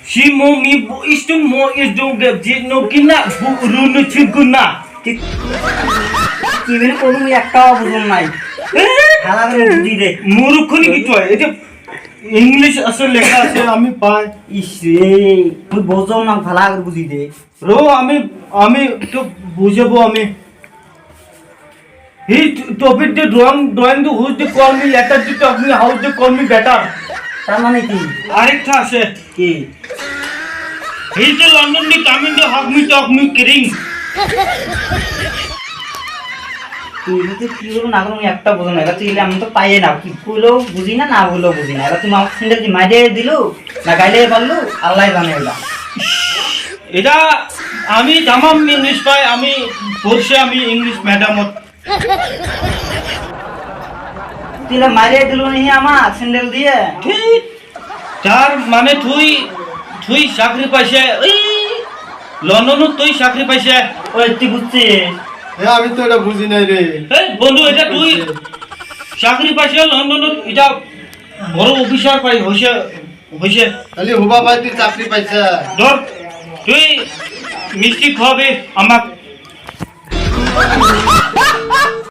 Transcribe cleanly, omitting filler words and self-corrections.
Shimo mi bu istum mo is do get no kina bu runu chiguna. কি বেনে কোনো একটাও বুঝুন নাই খালা করে বুঝি দে মুরুখনি কিছু হয় এটা ইংলিশ আসলে লেখা আছে আমি পাই ইস রে তুই বুঝো না খালা করে বুঝি দে রো আমি তো বুঝাবো আমি He topic the drawing the who's the call me letter to talk me how to call me better. তার মানে কি আরেকটা আছে কি He the London me coming to hug me talk me kidding. তুই যদি কি বলো না কোনো একটা বুঝো না তুই আমি তো পাইয়ে না কি কইলো বুঝি না না বললো বুঝি না এবার তুমি আমার সিঙ্গেল দি মাইরে দিলু না গাইলে বললু আল্লাহ জানে এটা এটা আমি জামাম ইংলিশ পাই আমি পড়ছে আমি ইংলিশ ম্যাডামত তুই মাইরে দিলু নি আমার সিঙ্গেল দিয়ে ঠিক তার মানে তুই চাকরি পাইছে ওই লন্ডনত তুই চাকরি পাইছে ওই তুই বুঝছিস আমি তো এটা বুঝি নাই রে এই বন্ধু এটা তুই চাকরি পাইছে লন্ডনত এটা বড় অফিসার পাই হইছে খালি হুবা ভাই তুই চাকরি পাইছা ধর তুই মিষ্টি খাওয়াবে আমাক